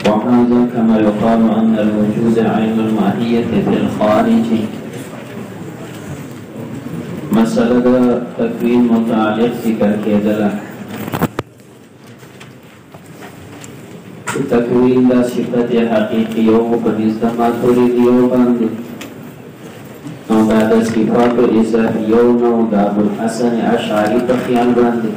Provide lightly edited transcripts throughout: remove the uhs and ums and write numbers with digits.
وهذا كما يقال أن الوجود عين الماهية في الخارج. مسألة تكوين متعلق ذکر کېدله. تکوین دا صفت حقیقیو په نزد ماتوریدیو باندې نو دا د صفاتو اضافیو نو دا ابوالحسن اشعری په خیال باندې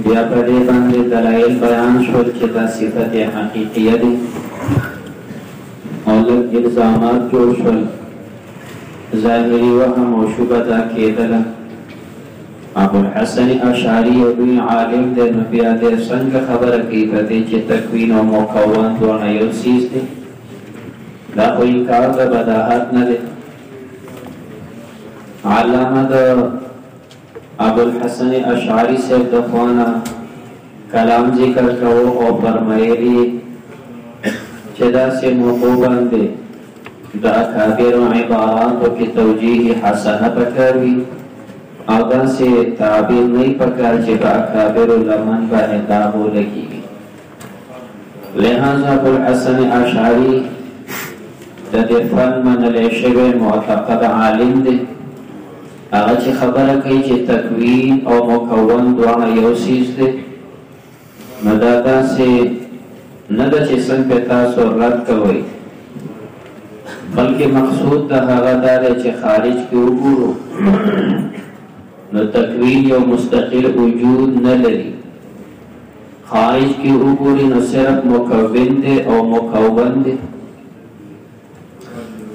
بیا په دې باندې دلایل بیان شول چې دا صفت حقیقیه دي او لږ الزامات جوړ شول. ظاهري وهم او شبهه دا کېدله. ابوالحسن اشعری یو لوی عالم دی، نو بیا دې څنګه خبره کوي په دې چې تکوین او مکون دواړه یو څیز دی؟ دا خو انکار د بداهت نه دی. علامه د ابوالحسن اشعری صاحب د خوانا کلام ذکر کوو او فرمایلی چې داسې موضوع باندې د اکابرو عباراتو کې توجیه حسنه پکار وي او داسې تعبیر نه پکار چې په اکابرو لمن باندې دا ولګېږي. لہذا ابوالحسن اشعری د دې فن منلی شوی معتقد عالم دی. هغه چې خبره کوي چې تکوین او مکون دواړه یو څیز دی، نو دا داسې نه ده چې څنګه تاسو رد کوئ، بلکې مقصود د هغه دا دی چې خارج کې وګورو نو تکوین یو مستقل وجود نه لري. خارج کې وګوري نو صرف مکون دی او مکون دی.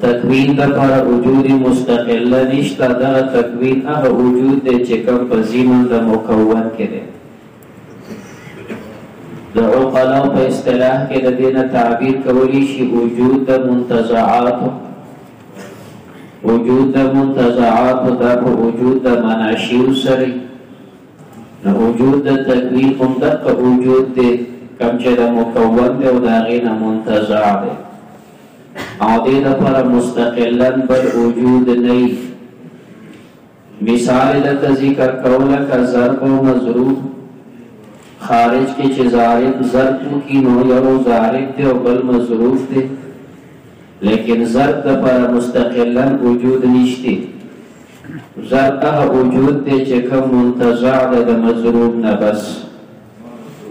تکوین د پر وجود مستقل نشته. دا تکوین هغه وجود دی چې کوم په ضمن د مکون کې دی. د عقلاء په اصطلاح کې د دې نه تعبیر کولی شي وجود د منتزعات. وجود د منتزعات دا په وجود د مناشیر سره، نو وجود د تکوین هم دغه وجود دی کوم چې د مکون دی او د هغې نه منتزع دی او دې دپاره مستقلا بل وجود نه وي. مثال دلته ذکر کوو لکه ضرب او مضروب. خارج کې چې ضرب وکړي نو یو ضارب دی او بل مضروب دی، لیکن ضرب دپاره مستقلا وجود نشته. ضرب هغه وجود دی چې کوم منتزع دی د مضروب نه، بس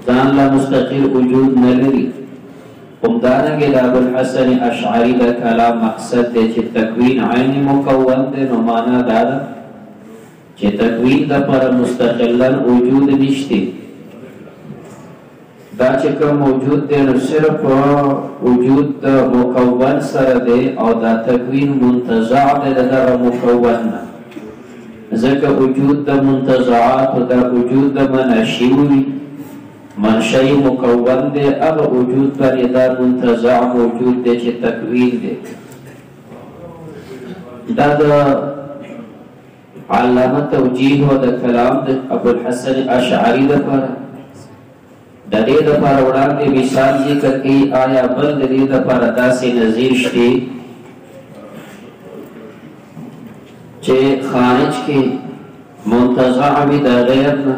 ځان له مستقل وجود نه لري. همدارنګه د ابوالحسن اشعری د کلام مقصد دی چې تکوین عین مکون دی، نو معنا دا ده چې تکوین دپاره مستقلا وجود نشته. دا چې کوم موجود دی نو صرف وجود د مکون سره دی او دا تکوین منتزع دی د دغه مکون نه. ځکه وجود د منتزعات او دا وجود د مناشیر وي. منشأ مکون دی، هغه وجود باندې دا منتزع موجود دی چې تکوین دی. دا د علامه توجیه او د کلام د ابوالحسن اشعری دپاره د دې دپاره وړاندې مثال ذکر کوي. آیا بل د دې دپاره داسې نظیر شته چې خارج کې منتزع وي د غیر نه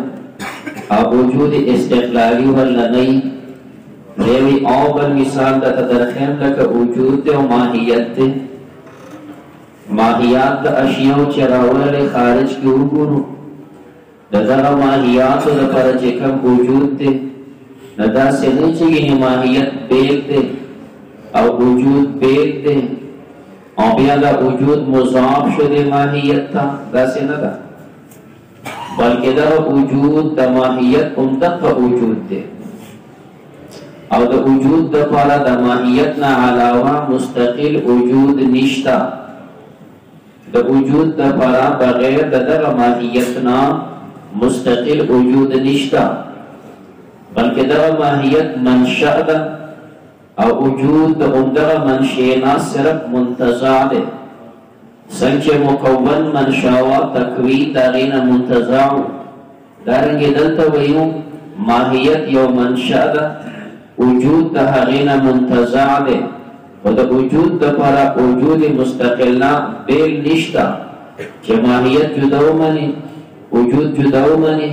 او وجود استقلالی ورله نه وي؟ دیوی او بل مثال د تدرخیم لکه وجود دی او ماهیت دی. ماهیات د اشیاو چې راوړلې خارج کې وګورو د دغه ماهیاتو دپاره چې کوم وجود دی نو داسې نه چې یعنې ماهیت بیل دی او وجود بیل دی او بیا دا وجود مضاف شده ماهیت ته، داسې نه ده، بلکې دغه وجود د ماهیت همدغه وجود دی او د وجود دپاره د ماهیت نه علاوه مستقل وجود نشته. د وجود دپاره بغیر د دغه ماهیت نه مستقل وجود نشته، بلکې دغه ماهیت منشأ ده او وجود د همدغه منشأ نه صرف منتزع دی. څنګه چې مکون منشأ وه تکوین د هغې نه منتزع و، دارنګې دلته ویو ماهیت یو منشأ ده، وجود د هغې نه منتزع دی خو د وجود دپاره وجود مستقلنا بیل نشته چې ماهیت جدا ومني وجود جدا ومني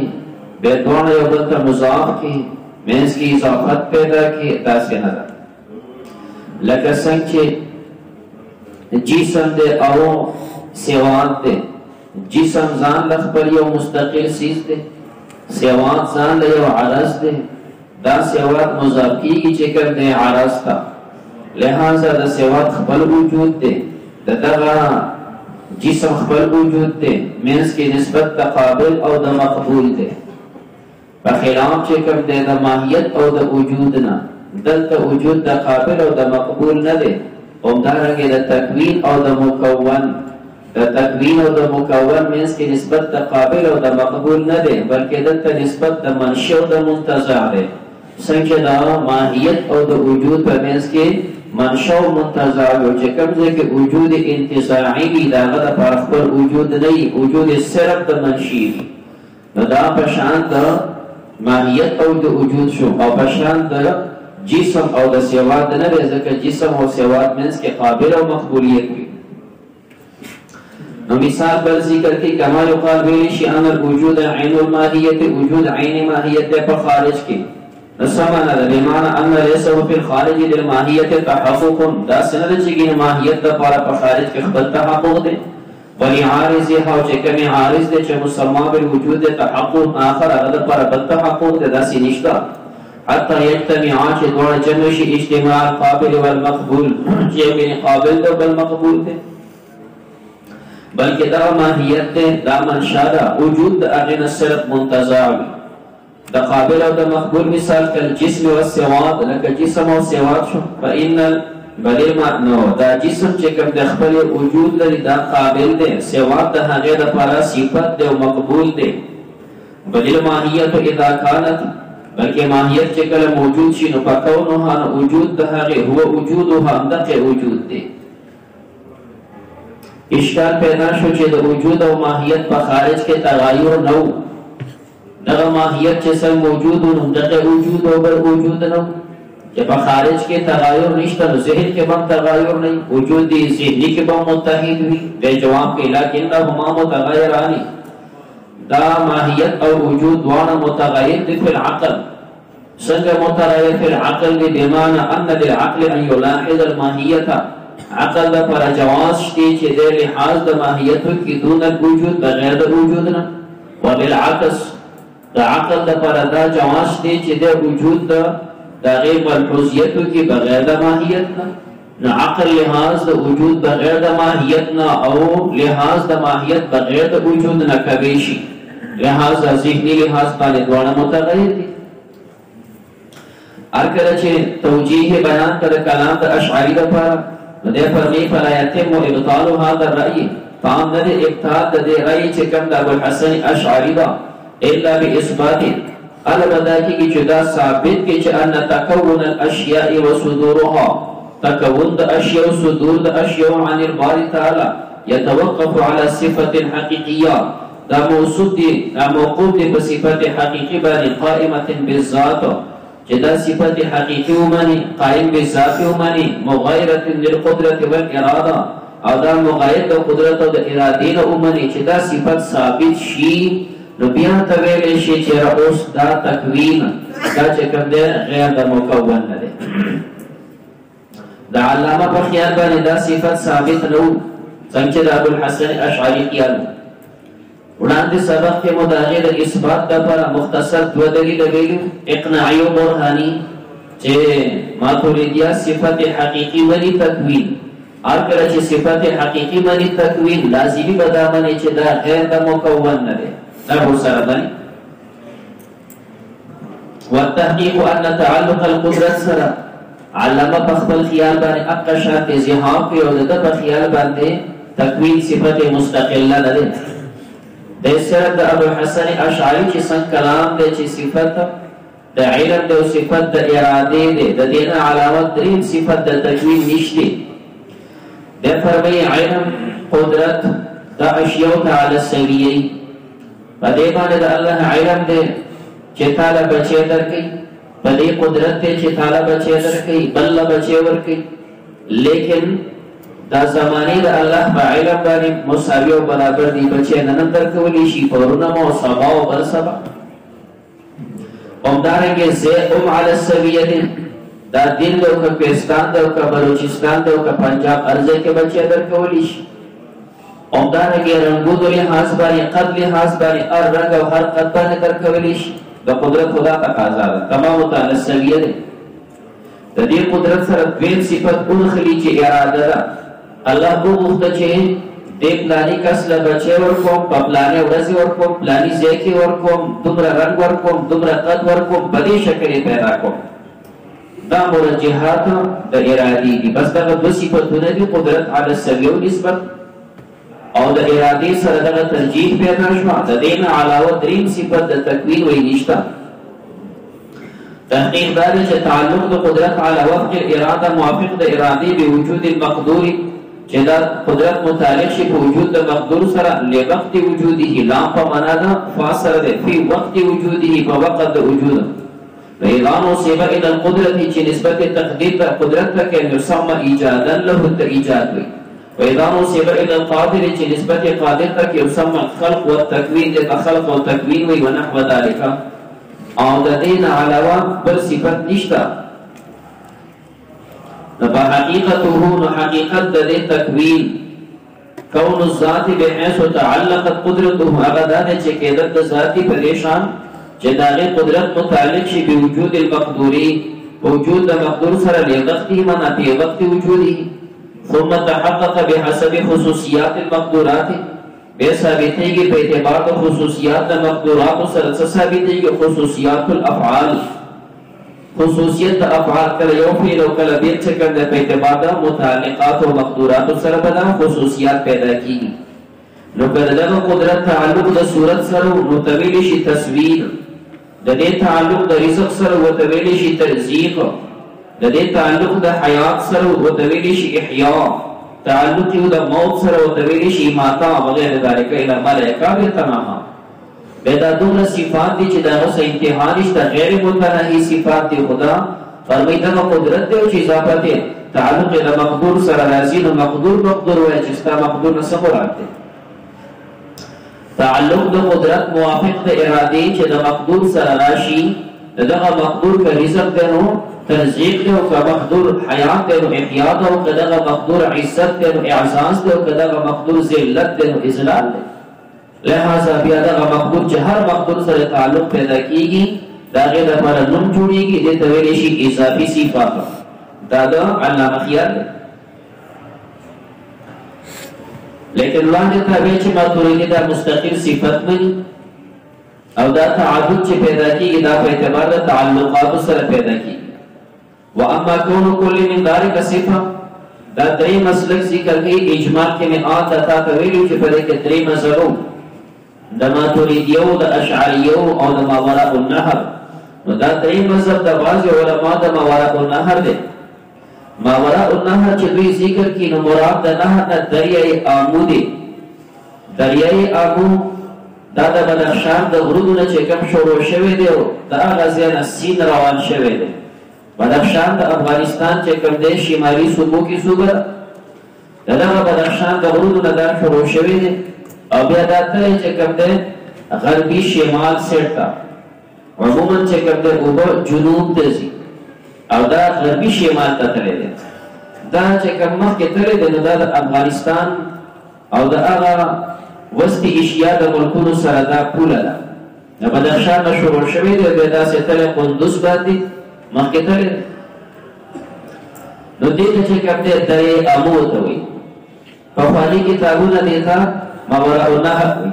بیا دواړه یو بل ته مضاف کړي منس کی اضافت پیدا کی داسې نه ده لکه څنګه چې جسم دی او سیوات دی جسم ځان له خپل یو مستقل سیز دی سیوات ځان له یو عرض دی دا سیوات مضاف کیږي چې کوم دی عرض ته لہذا د سیوات خپل وجود دی دغه جسم خپل وجود دی منس کی نسبت د قابل او د مقبول دی په خلاف چې کوم دی د ماهیت او د وجود نه دلته وجود د قابل او د مقبول نه دی همدارنګه د تکوین او د مکون د تکوین او د مکون منس کی نسبت د قابل او د مقبول نه دی بلکې دلته نسبت د منشأ او د منتزع دی څنګه دا ماهیت او د وجود په منس کې منشأ او منتزع او چې کوم ځای کې وجود انتزاعي وي دا غو د خپل وجود نه وي وجود صرف د منشي وي نو دا په شان د ماهیت او د وجود شو او په شان د جسم او د سیوات نه دی ځکه جسم او سیوات منس کې قابل او مقبولیت وي نو مثال بل ذکر کې کما یقال ویل شي ان الوجود عین الماهیت وجود عین ماهیت په خارج کې نسمعنا بمعنى ان ليس في الخارج للماهیت تحقق دا سند چې ماهیت د په خارج کې خپل تحقق دی ولی عارضها او چې کومه عارض دی چې مسمى بالوجود تحقق اخر هغه پر بل تحقق دی داسې نشته حتى يجتمع چې دوه جمع شي اجتماع القابل والمقبول چې بین قابل او بالمقبول دی بلکې دا ماهیت دی دا منشأ ده وجود د هغه صرف منتزع وي د قابل او د مقبول مثال کل جسم او سیوات لکه جسم او سیوات شو فإن بلې معنی دا جسم چې کوم د خپل وجود لري دا قابل دی سیوات د هغه د لپاره صفت دی او مقبول دی بلې ماهیت اذا كانت بلکې ماهیت چې کله موجود شي نو فكونها وجود د هغه هو وجودها دغه وجود دی اشکال پیدا شو چې د وجود او ماهیت په خارج کې تغایر نه و دغه ماهیت چې څنګه موجود نو دغه وجود او بل وجود نه چې په خارج کې تغایر نشته نو ذهن کې هم تغایر نه وجود دی ذهني کې هم متحد وي به جواب کې لکنهما متغیران دا ماهیت او وجود دواړه متغیر دي په العقل څنګه متغیر په العقل دي بمعنى ان للعقل ان يلاحظ الماهیت عقل د پر جواز شته چې د لحاظ د ماهیت کې دون الوجود بغیر د وجود نه وبالعكس د عقل د پر دا جواز شته چې د وجود د غیر ملحوظیت کې بغیر د ماهیت نه عقل لحاظ د وجود بغیر د ماهیت نه او لحاظ د ماهیت بغیر د وجود نه کوي شي لحاظ ذهني لحاظ باندې دواړه متغیر دي ارکه چې توجیه بیان کړ کلام د اشعری لپاره دې فرمی فلا يتم ابطال هذا الراي فام د ابطال د راي چې کوم د ابو الحسن اشعری دا الا باثبات البدا کی جدا ثابت کی چې ان تکون الاشیاء وصدورها تکون د اشیاء او صدور د اشیاء عن الباري تعالی يتوقف على صفه حقيقيه دا موصوف دي دا موقوف دي په صفت حقيقي باندې قائمه بالذات چې دا صفت حقيقي ومني قائم بالذات ومني مغايره للقدره والاراده او دا مغایر د قدرت او د ارادې نه ومني چې دا صفت ثابت شي نو بیا ته ویل شي چې اوس دا تکوین دا چې کوم دی غیر د مکون نه دی د علامه په خیال باندې دا صفت ثابت نه و څنګه د ابو الحسن اشعری خیال وړاندې سبق کې مداغه د اثبات لپاره مختصر دو دلیل ویلو اقناعی او برهانی چې ماتوریدیا صفت حقیقی ونی تکوین اور کله چې صفت حقیقی ونی تکوین لازمی بدامنه چې دا غیر د مکون نه دی دا هو سره باندې والتحقيق ان تعلق القدرت سره علامه په خپل خیال باندې اقشات ذهاب او د په خیال باندې تکوین صفت مستقله نه ده د سره د ابو الحسن اشعری چې څنګه کلام دی چې صفت د علم د صفت د اراده دی د دې علامه درې صفت د تکوین نشته د فرمای علم قدرت د اشیاء تعالی سویه په دې باندې د الله علم دی چې تعالی بچی درکې په دې قدرت دی چې تعالی بچی درکې بل بچی ورکې لیکن دا زمانی د الله په علم باندې مساوي او برابر دي بچي نن درکولې شي پرونه مو سبا او بل سبا هم همدارنګه زه علی السویه دا دین د پاکستان د بلوچستان د پنجاب ارزه کې بچي درکولی شي. همدارنګه رنګو د لحاظ باندې قد لحاظ باندې هر رنګ او هر قد باندې درکولی شي. د قدرت خدا تقاضا ده. تمام تعالی السویه ده. د دې قدرت سره دویم صفت اونخلی چې اراده ده. الله کو مخته چې د پلاني کس له بچي ورکوم، په پلاني ورځ ورکوم، پلاني ځای کې ورکوم، دومره رنګ ورکوم، دومره قد ورکوم، په دې شکل پیدا کوم. دا مرجحات د ارادي دي. بس دغه دو صفتونه دي، قدرت علی السویه نسبت او د ارادي سره دغه ترجیح پیدا شو. د دې نه علاوه دریم صفت د تکوین وی نشته. تحقیق دا دی چې تعلق د قدرت علی وفق الاراده موافق د ارادي به وجود المقدور، چې دا قدرت متعلق شي په وجود د مقدور سره لوقت وجوده. لام په معنا ده فاصله ده فی وقت وجوده، په وقت د وجود. فإذا نصب إلى القدرة چې نسبت تقدیر د قدرت ته کې يسمى ایجادا له ته ایجاد وي. وإذا نصب إلى القادر چې نسبت قادر ته کې يسمى الخلق والتكوين د خلق او تکوین وي ونحو ذلك. او د دین علاوه بل صفت نشته. د حقیقته نو حقیقت د تکوین کون الذات بحيث تعلقت قدرته هغه د چې کېدل د ذاتی پریشان چې داغه قدرت متعلق شي به وجود المقدوري، وجود د مقدور سره لوقته منا په وقت وجوده. ثم تحقق بحسب خصوصیات المقدورات، به ثابتېږي په اعتبار د خصوصیات د مقدورات سره ثابتېږي خصوصیات الافعال. خصوصیت د افعال کله یو فعل او کله بل څه کنده په اعتبار د متعلقات او مقدورات سره به خصوصیات پیدا کیږي. نو کله دغه قدرت تعلق د صورت سره متویل شي تصویر، د دې تعلق د رزق سره متویل شي ترزیق، د دې تعلق د حیات سره متویل شي احیاء، تعلق د موت سره متویل شي ماتا وغیرہ ذالک الی ملائکه تماما. بدا دومره صفات دي چې دغه سه انتها نشته، غیر متناهی صفات دي. خدا فرمایي دغه قدرت دی چې اضافت تعلق د مقدور سره راځي. نو مقدور وایي چې ستا مقدور نه څه مراد دی. تعلق د قدرت موافق د ارادي چې د مقدور سره راشي. دغه مقدور که رزق دی نو ترزیق دی، او که مقدور حیات دی نو احیاء دی، او که دغه مقدور عزت دی نو اعزاز دی، او که دغه مقدور ذلت دی نو اذلال دی. لہذا بیا دغه مقدور چې هر مقدور سره تعلق پیدا کیږي داغه لپاره نوم جوړیږي، دې ته ویل شي اضافي صفات. دا د علامه خیال دی. لیکن لاندې تابع چې ماتوریدي دا مستقل صفت نه او دا تعدد چې پیدا کیږي دا په اعتبار د تعلقات سره پیدا کیږي. واما كون كل من ذلك صفه، دا درې مسلک ذکر کوي. اجماع کې نه آتا تا ویلو چې په دې کې درې مذهبو د ماتوریدیو، د اشعریو او د ماوراء النهر. نو دا درې مذهب د بعض علما د ماوراء النهر دي. ماوراء النهر چې دوی ذکر کړي نو مراد د نهر د دریای آمو دی. دریای آمو دا د بدخشان د غرونو چې کوم شروع شوی دی، د هغه ځای نه سیند روان شوی دی. بدخشان د افغانستان چې کوم دی شمالي صوبو کې صوبه دغه بدخشان د غرونو نه دا شروع شوی دی، او بیا دا تللی چې کوم دی غربي شمال سیټ ته عموما چې کوم دی اوبه جنوب ته ځي او دا غربي شمال ته تللی دی. دا چې کوم مخکې تللی دی نو دا د افغانستان او د هغه وسطي ایشیا د ملکونو سره دا پوله ده. د بدخشان نه شروع شوی دی، بیا داسې تللی قندوز باندې مخکې تللی دی. نو دې ته چې کوم دی درې آمو ته وایي. پخواني کتابونه دې ته ماوراء النهر وایي.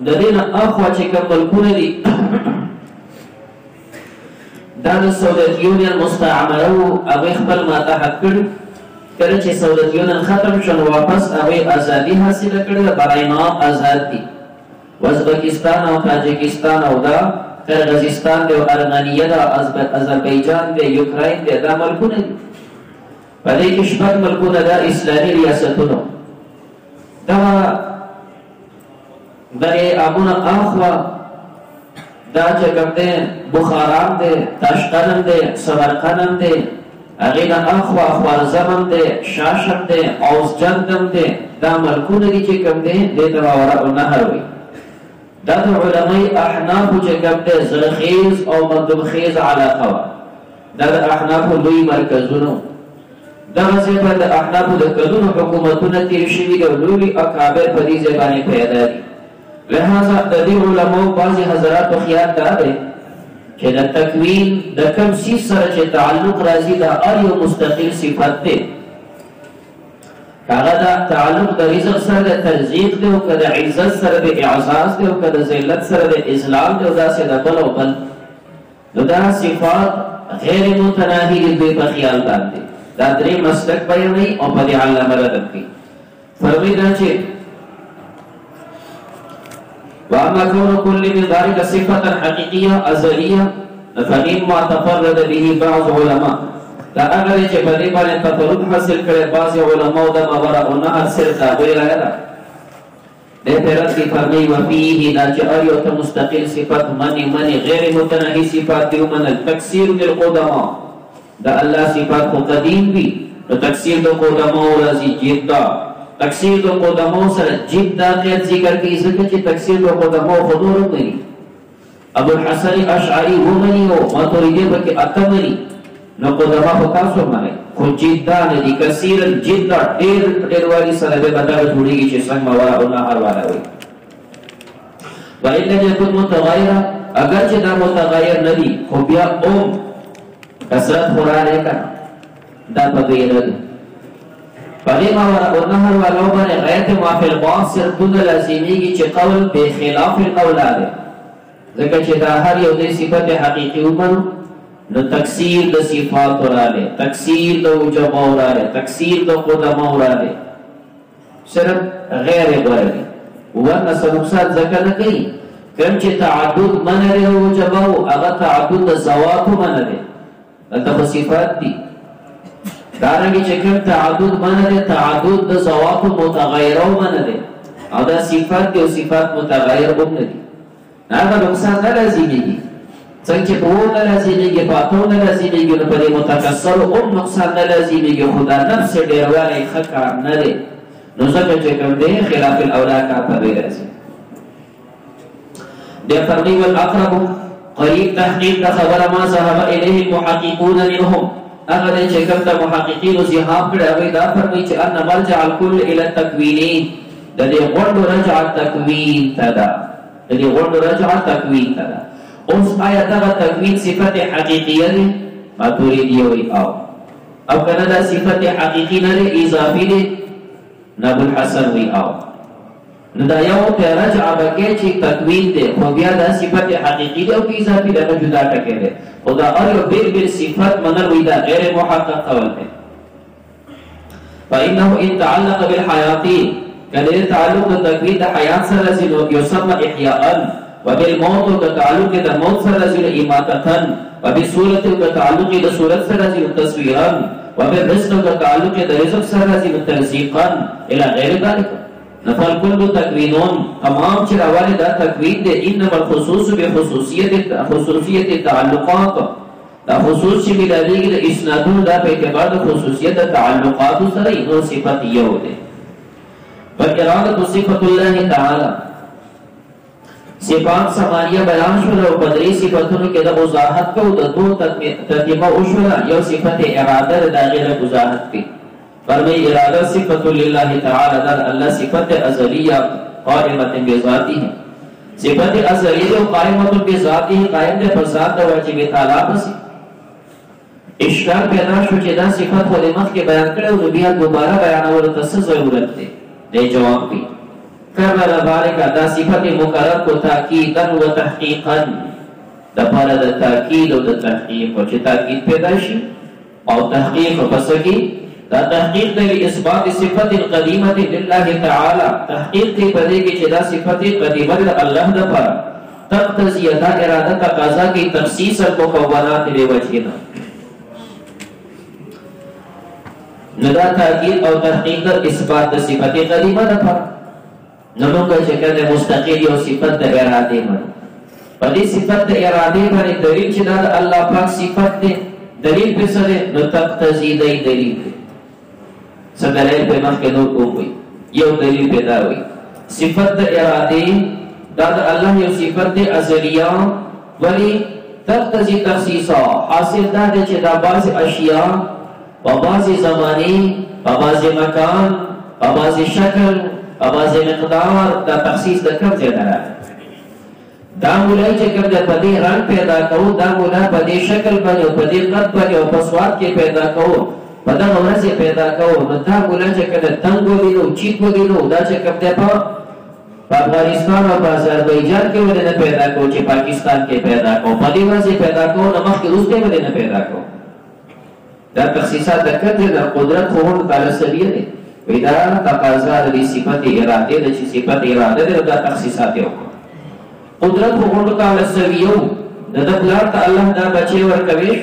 د دې نه اخوا چې کوم ملکونه دي دا د سوویت یونین مستعمره وو، هغوی خپل ماتحت کړي. کله چې سوویت یونین ختم شو نو واپس هغوی ازادي حاصله کړې ده. برای نام آزاد دي. ازبکستان او تاجکستان او دا قرغیزستان دی او ارمنیه ده، اذربایجان دی، یوکراین دی، دا ملکونه دي. په دې کې شپږ ملکونه دا اسلامي ریاستونه. دغه درې آبونه اخوا دا چې کوم دی بخارام دی، تاشقند دی، سمرقند دی، هغې نه اخوا خوارزم دی، شاشم دی، اوزجند دی. دا ملکونه دي چې کوم دی دې ته ماوراء النهر وایي. دا د علماء احناف چې کوم دی زرخیز او مندوبخیز علاقه وه، دا د احنافو لوی مرکزونه. دغه ځای به د احنافو د کلونو حکومتونه تیر شوي دي او لوی اکابر په دې ځای باندې پیدا دي. لہذا د دې علماو بعضې حضراتو خیال دا دی چې د تکوین د کوم څیز سره چې تعلق راځي دا هر یو مستقل صفت دی. هغه دا تعلق د رزق سره د ترزیق دی او که د عزت سره د اعزاز دی او که د ذلت سره د اذلال دی او داسې د بل او بل، نو دا صفات غیر متناهي دي دوی په خیال باندې. دا درې مسلک بیانوي او په دې علامه ردب کوي. فرمایي دا چې واما كون كل من ذلك صفة حقيقية أزلية فمما تفرد به بعض علماء، دا اگر چې په دې باندې تفرد حاصل کړي بعض علماء د ماورا او نه صرف دا ویل راغله د پیرت کی فرمایي وفيه دا چې اړ یو ته مستقل صفات منی غیر متناهي صفات دی ومن التکثیر للقدماء، دا الله صفات خو قدیم وي نو تکثیر د قدماء راځي جدا. تکثیر د قدماء سره جدا قید ذکر کوي ځکه چې تکثیر د قدماء حضور نه ابو الحسن اشعری ومني او ماتوریدی پکې اتمني، نو قدماء خو تاسو باندې خو جدا نه دي، کثیر جدا ډېر والی سره به بدل جوړیږي چې څنګه مورا او نهر والا وي. وإن يكن متغيرا اگر چې دا متغیر نه دي خو بیا کثرت خوراله کا دا پدې نه پدې مورا او نهر والا باندې غیرت موافق باص صرف د لازمیږي چې قول به خلاف القول ده، ځکه چې دا هر یو د صفت حقيقي ومنو نو تکثیر د صفات وراله، تکثیر د وجوب وراله، تکثیر د قدم وراله، صرف غیر ورته ورنه سمسات ذکر نه کوي. کوم چې تعدد منره او وجوب او هغه تعدد د زوات منره دغه صفات دي. دارنګه چې کوم تعدد منره تعدد د زوات متغیره منره او دا صفات دي او صفات متغیر هم نه دي. هغه نقصان نه راځي څنګه چې په نه لازميږي پاتو نه لازميږي نو په دې متکثر او نقصان نه لازميږي خدا نفس ډیروالی خکار نه دی، نو ځکه چې کوم دی خلاف الاولا کار په دی راځي. د فرضي والاقرب قریب تحقیق د خبره ما ذهب الیه المحققون منهم، هغه چې کوم د محققین ذهاب کړي هغه دا فرمایي چې ان مرجع الكل الى التکوین، د دې غوړو رجع تکوین تدا، د دې غوړو رجع تکوین تدا. اوس آیا دا تکوین صفت حقیقیه ده؟ ماتوریدی وی او کنه دا صفت حقیقی نه ده اضافی ده؟ ابو الحسن وی نو دا یو ته رجع بکې چې تکوین ده خو بیا دا صفت حقیقی ده او کی اضافی ده جدا ټکه ده، او دا ار یو بیر صفت منل وی دا غیر محقق قول ده. فانه ان تعلق بالحیات کله تعلق د تکوین د حیات سره زینو یسمى احیاء، وبالموت كتعلق د موت سره زل اماتتن، وبصورت كتعلق د صورت سره زل تصویرا، وبالرزق كتعلق د رزق سره زل ترزیقا الى غیر ذلك. نفل كل تکوینون تمام چې راوالي دا تکوین د انما الخصوص بخصوصیت التعلقات، دا خصوص چې ملایږي د اسنادون دا په اعتبار د خصوصیت تعلقات سره نو صفت یو ده. فاراده صفت الله تعالی صفات ثمانیه بیان شول او بدری صفاتونو کې د وضاحت کو د دو ترتیبه او شول. یو صفت اراده د غیر وضاحت کی فرمای اراده صفت لله تعالی در الله صفت ازلیه قائمه بذاته، صفت ازلیه او قائمه بذاته قائم ده په ذات او واجب تعالی پس. اشکال پیدا شو چې دا صفت ولې مخکې بیان کړو نو بیا دوباره بیانولو ته څه ضرورت دی؟ دې جواب دی کرر بارک دا صفت مقرر کو تاکیدن و تحقیقا دا پارا دا تاکید و دا تحقیق و چه تاکید پیدا شی او تحقیق پس کی دا تحقیق دی اثبات صفت قدیمت للہ تعالی، تحقیق دی پدے کی چه دا صفت قدیمت اللہ دا پارا تقتضی دا ارادہ تقاضا کی تخصیص المکونات لے وجہنا. ندا تاکید او تحقیق در اثبات دا صفت قدیمت دا پارا نمونگا چکر مستقل یو صفت دا ارادے من پدی صفت دا ارادے من دلیل چدا دا اللہ پاک صفت دے دلیل پہ سرے نو تقتضی دی دلیل پہ سدلیل پہ مخ کے نور کو ہوئی یو دلیل پہ دا ہوئی صفت دا ارادے دا الله یو صفت دی ازلیه ولی تقتضی تخصیصا حاصل دا دی چې دا بعض اشیاء په بعض زمانی په بعض مکان په بعض شکل په بعض مقدار دا تخصیص د کوم ځای نه راځي دا مولای چې کوم د پدې رنگ پیدا کوو دا مولا پدې شکل باندې په دې قد باندې او په سواد کې پیدا کوو په دا ورځ پیدا کوو نو دا مولا چې کله تنگ ولینو چیت ولینو دا چې کوم د په افغانستان او آذربایجان کې ولنه پیدا کوو چې پاکستان کې پیدا کوو په دې ورځ پیدا کوو نو مخکې روس کې ولنه پیدا کوو دا تخصیصات د کړه د قدرت خو هم تعالی سریه دي ودا تقاضا د صفت اراده د صفت اراده د تخصیصات یو قدرت خو هم تعالی سریه د دبلار ته الله دا بچي ورکوي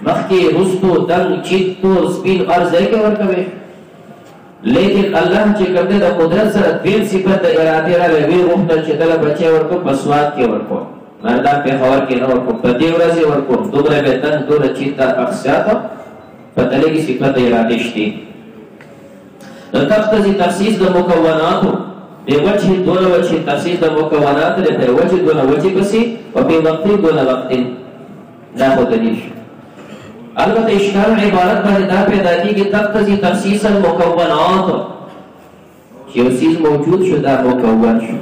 مخکې رستو دل چیتو سپین ارزه کې ورکوي لیکن الله چې کوم د قدرت سره دین صفت د اراده را لوي روح ته چې دل بچي ورکو پسواد کې ورکو مردا په خبر کې نو ورکو په دې ورځ ورکو دوبره به تن دوره چیتا اخصات په دې کې صفت د اراده شته د تخصیص تخصیص د مکوناتو د وجه دونه وجه تخصیص د مکونات د وجه دونه وجه کسي او په وخت دونه وخت دا خو د دې البته اشکال عبارت باندې دا پیدا کیږي تقتضی تخصیص المکونات چې یو چیز موجود شو دا مکون شو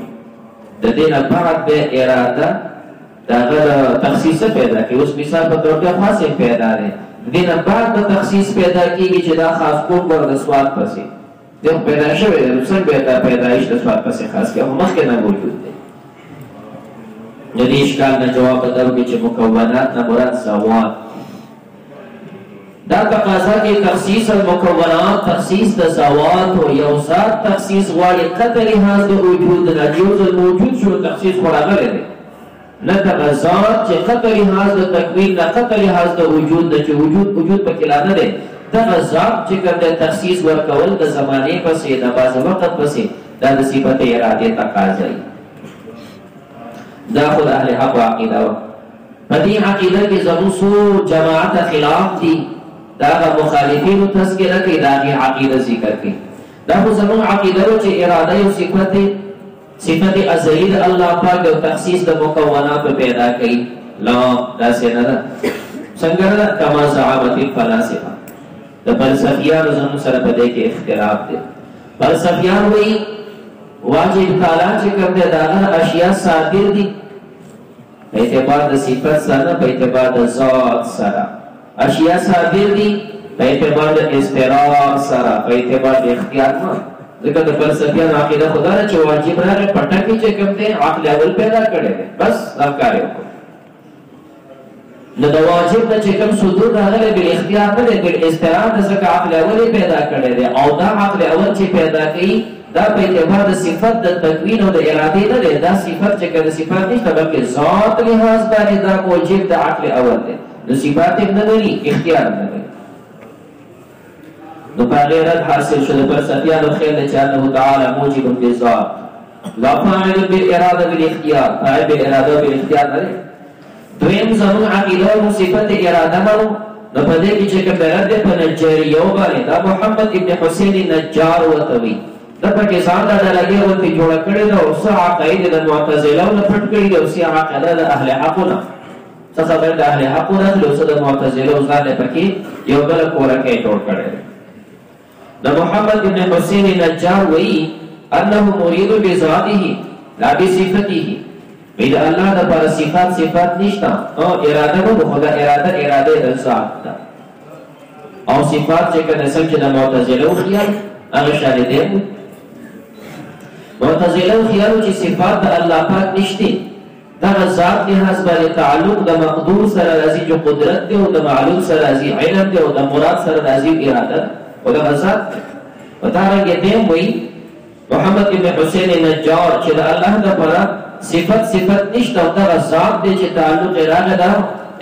د دې نه بعد به اراده دا تخصیص پیدا کیږي اوس مثال په تور کې خاصه پیدا ده د دې نه بعد د تخصیص پیدا کیږي چې دا خاص کوم ورته سواد پسې د پیدا شوی د څنګه به پیدایش د سواد پسې خاص کې هم مخکې نه موجود دي د دې اشکال نه جواب درکړي چې مکونات نه مراد سواد دا تقاضا کې تخصیص المکونات تخصیص د زوات او یو ذات تخصیص غواړي قطع لحاظ د وجود نه جوز موجود شو تخصیص خورغله دي نه تغذات چې قطع لحاظ د تکوین نه قطع لحاظ د وجود د چې وجود پکې لا نه دي تغذات چې کوم د تخصیص ورکول د زمانه پسې د باز وخت پسې د صفت اراده تقاضا دا خو اهل حق عقیده په دې عقیده کې زموږ جماعت خلاف دي دا مخالفین تذکرہ کې داغه عقیده ذکر کړي دا خو زموږ عقیده چې اراده او صفت ازلی الله پاک او تخصیص د مکونات پیدا کړي لا دا څنګه ده څنګه کما زعامت الفلاسفه د فلسفیانو زموږ سره په دې کې اختلاف دي فلسفیان وایي واجب تعالی چې کوم د داغه اشیاء صادر دي په اعتبار د صفت سره په اعتبار د ذات سره اشیاء صادر دي په اعتبار د استقرار سره په اعتبار د اختیار نه ځکه د فلسفیانو عقیده خدا چې واجب راغی پټه کې چې کوم دی عقل اول پیدا کړي بس دا کار وکړي نو د واجب نه چې کوم صدور راغلی بل اختیار نه دی بل استقرار ځکه عقل اول پیدا کړي دی او دا عقل اول چې پیدا کړي دا په اعتبار د صفت د تکوین او د اراده نه دی دا صفت چې کوم صفات نشته بلکې ذات لحاظ باندې دا واجب د عقل اول دی نو صفات نه لري اختیار نه لري نو په غیرت حاصل شول پر سفیانو خیال چې الله تعالی موجب للذات لا فاعل بالاراده بالاختیار فاعل بالاراده بالاختیار نه دویم زمون عقیده او صفت اراده مو نو په دې کې چې کوم رد په نجاریو باندې دا محمد ابن حسین نجار وتوی دا پکې ځان دا لګي او ته جوړ کړی دا او څه عقاید د معتزله او پټ کړی دا او څه عقاید د اهل حقونه څه خبر د اهل حقونه له څه د معتزله او ځان پکې یو بل کورکه جوړ کړی دا محمد ابن حسین نجار وی انه مرید بذاته لا بصفته وی الله د پر صفات نشتا او اراده مو خدا اراده د ذات او صفات چې کله څنګه د معتزله او خیال هغه شاهدین معتزله او خیال چې صفات د الله پاک نشته دا ذات لحاظ باندې تعلق د مقدور سره راځي جو قدرت دی او د معلوم سره راځي علم دی او د مراد سره راځي اراده او د ذات وتعالى دې وی محمد ابن حسین نجار چې د الله د پر صفت نشته او د ذات دې چې تعلق اراده دا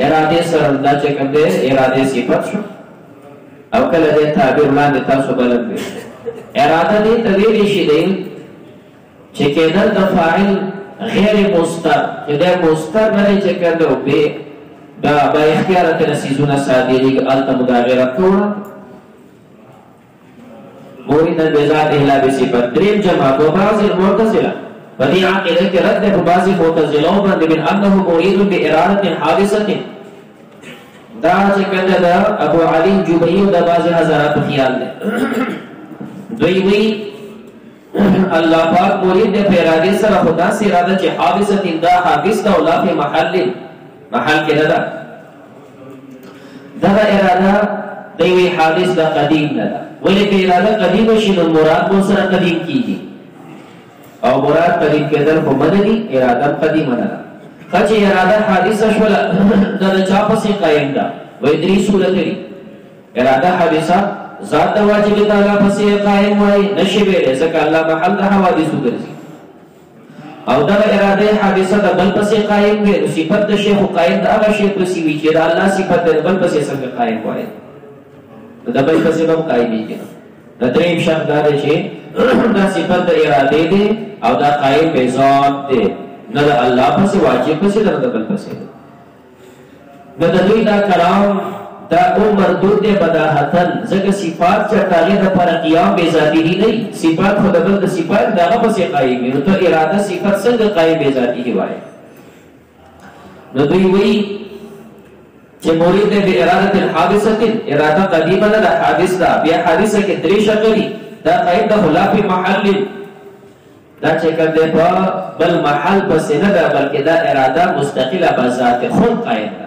اراده سره د چې کوم دې اراده صفت شو او کله دې تعبیر لاندې تاسو بلد اراده دې تویل شي دی چې کېدل د فاعل غیر مستر دا مستر نه چې کړو به دا با اختیار ته نسیزونه صادری الته مداغره کوله مورید بذات الا بصفت دریم جمع دو بعض المعتزله فدي عقیده کې رد په بعضی معتزله باندې من انه مريد باراده حادثه دا چې کله دا ابو علي جبري د بعضی حضرات خیال ده دوی وی الله پاک مرید د اراده سره خدا سي اراده چې حادثه دا حادث دا ولا په محل کې نه ده دا اراده دوی حادث دا قدیم نه ده ولې په اراده قدیم شي نو مراد مو سره قدیم کیږي او مراد قدیم کېدل خو مدني اراده قدیمه نه ده کچې اراده حادثه شول دا چا پسې قائم ده وې درې صورت لري اراده حادثه ذات واجب تعالی پسې قائم وای نشي ویل ځکه الله محل د حوادث ګرځي او دا اراده حادثه د بل پسې قائم وي نو صفت د شیخ قائم د هغه شی پسې وی چې د الله صفت د بل پسې څنګه قائم وای د بل پسې هم قائم دي د دریم شرط دا دی چې دا صفت د اراده دی او دا قائم به ذات دی نه د الله پسې واجب پسې د بل پسې د دوی دا کلام دا مردود دی بداحتن ځکه صفات چې تاغیر د پر قیام به ذاتی نه صفات خو د بل د صفات دغه پسې قائم نو ته اراده صفات څنګه قائم به ذاتی دی وای نو دوی وی چې مرید به اراده الحادثه اراده قدیمه نه حادث دا بیا حادثه کې درې شکلې دا قائم د خلاف محل دا چې کله په بل محل پسې نه ده بلکې دا اراده مستقله به ذات خود قائم ده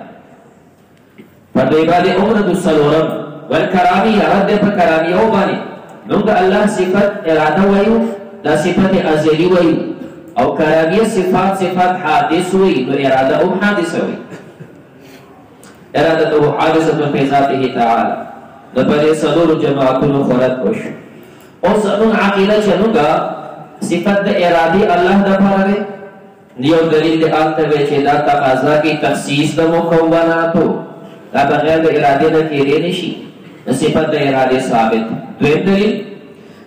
فدې باندې عمر د سلورم والکرامی رد په کرامی او باندې نو د الله صفات اراده وایو دا صفات ازلی وایو او کرامی صفات حادث وایي نو اراده او حادثه وایي اراده او حادثه په ذاته تعالی د په سلور جماعتونو خورت وش او څنګه عقیده چنوګه صفات د اراده الله د پاره نیو دلیل د الته چې دا تقاضا کی تخصیص د مکوناتو دا بغیر د اراده نه کېږي نشي صفات د اراده ثابت دویم دلیل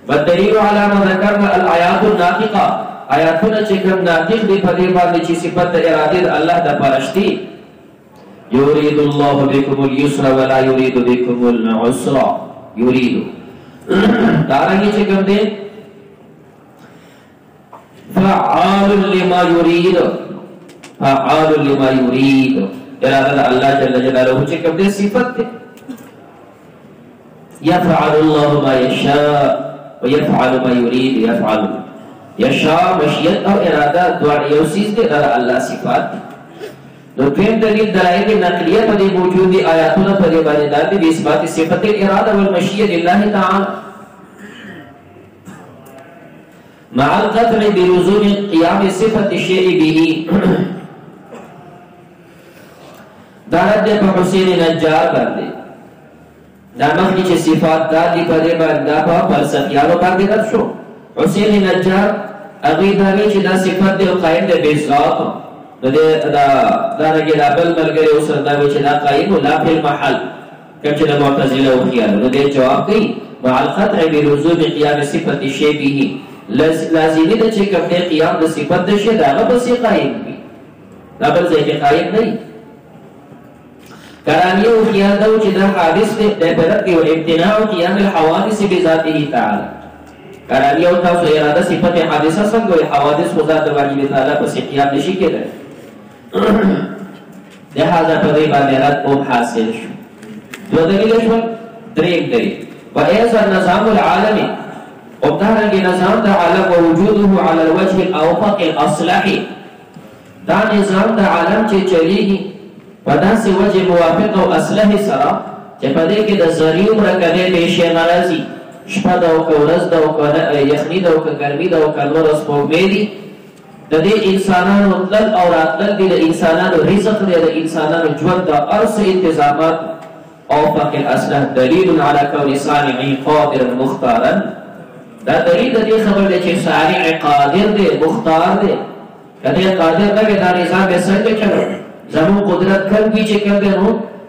والدلیل على ما ذكرنا الآيات الناطقه آیاتونه چې کوم ناطق دي په دې باندې چې صفات د اراده د الله د پرشتي يريد الله بكم اليسر ولا يريد بكم العسر يريد دارنګه چې کوم دي فعال لما يريد اراده الله جل جلاله چې کوم دي صفات دي يفعل الله ما يشاء ويفعل ما يريد يفعل يشاء مشيئت او اراده دوه یو سیز دي دا الله صفات نو دویم دلیل دلائل نقلیه په دې موجودي آیاتونو په دې باندې د اثبات صفات الاراده والمشیئه لله تعالی مع القطع بلزوم قيام صفه الشيء به دارد په حسین نجار باندې دا مخکې چې صفات دا دي په دې باندې په فلسفیانو باندې رد شو حسین نجار هغه دا چې دا صفات دی قائم دی به ذات دا رګي د بل ملګری اوس دا چې دا قائم لا په محل کوم چې د معتزله او خیال نو دې جواب کوي مع القطع بلزوم قيام صفه الشيء به لازمي ده چې کوم قيام د صفات د شی دا به سي قائم وي دا بل ځای کې قائم نه کرامی او خیال دا چې دا حادث دی د برت او امتناع قيام الحوادث بذاته تعالی کرامی او تاسو اراده صفت حادثه څنګه حوادث خدا د واجب تعالی په قیام نشي کېدای لہذا په دې باندې رات او حاصل شو دو دلیل شو دریم دلیل وايضا نظام العالم او دا رنګ نظام د عالم وجوده على الوجه الاوفق الاصلح دا نظام د عالم چې چلیږي په داسې وجه موافق او اصلح سره چې په دې کې د ذریعو مرکبې به شي ناراضي شپه دا او ورځ دا او یخني دا او ګرمي دا او کلمه سپوږمۍ دي د دې انسانانو تل او راتل دي د انسانانو رزق دی د انسانانو ژوند د ارس انتظامات او فق الاصلح دلیل على كون صانع قادر مختارا دا دلیل د دې خبر دی چې صانع قادر دی مختار دی کله قادر نه دا نظام به څنګه چلو زمو قدرت کوي چې کله نو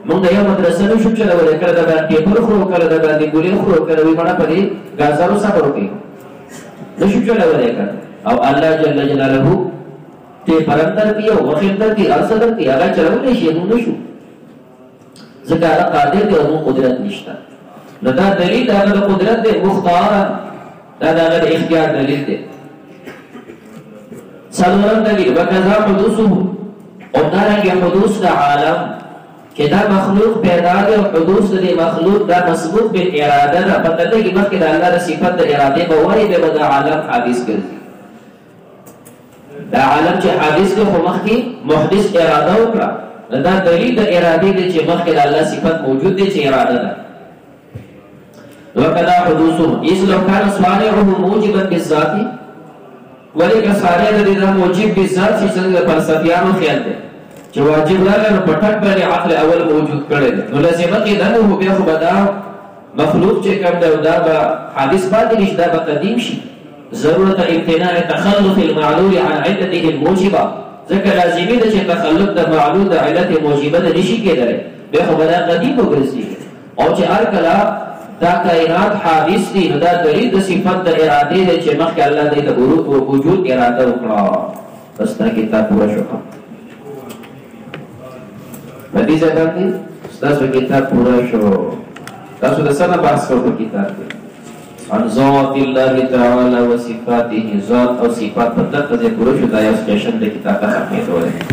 موږ د یو مدرسې نشو چلولای کله دا پیپر خو کله دا باندې ګولې خو کله وي مړه پرې غازارو صبر وکړي نشو چلولای او الله جل جلاله ته پرندر دی او وخندر دی ارصدر دی هغه چلولای شي موږ نشو ځکه هغه قادر دی او قدرت نشته نو دا دلیل هغه قدرت دی مختار دا د اختیار دلیل دی څلورم دلیل وکذا حدوثه او دارنګه حدوث د عالم کې دا مخلوق پیدا دی او حدوث د مخلوق دا مسبوق بالاراده ده پته ده چې مخکې د الله د صفات د اراده به وایي به د عالم حادث ګرځي دا عالم چې حادث دی خو مخکې محدث اراده وکړه دا دلیل د اراده دی چې مخکې د الله صفات موجود دی چې اراده ده وکذا حدوثه اذ لو كان صانعه موجبا بالذات ولکه صانع د دې موجب بالذات چې څنګه فلسفیانو خیال دی چې واجب راغلی نو پټک باندې عقل اول موجود کړی دی نو لازمه کېده نو بیا خو به دا مخلوق چې کوم دی دا به حادث پاتې نشي دا به قدیم شي ضرورت امتناع تخلف المعلول عن علته الموجبه ځکه لازمي ده چې تخلف د معلول د علت موجبه نه نشي کېدلی بیا خو به دا قدیم وګرځي او چې هر کله دا کائنات حادث دي نو دا دلیل د صفت د اراده دی چې مخکې الله د وجود اراده وکړه بس دا کتاب پوره شو بدی ځکه چې تاسو کتاب پوره شو تاسو د څه نه بحث کوئ په کتاب کې عن ذات الله تعالی و صفاته ذات او صفات په دغه ځای پوره شو دا یو سټیشن د کتاب ختمېدو دی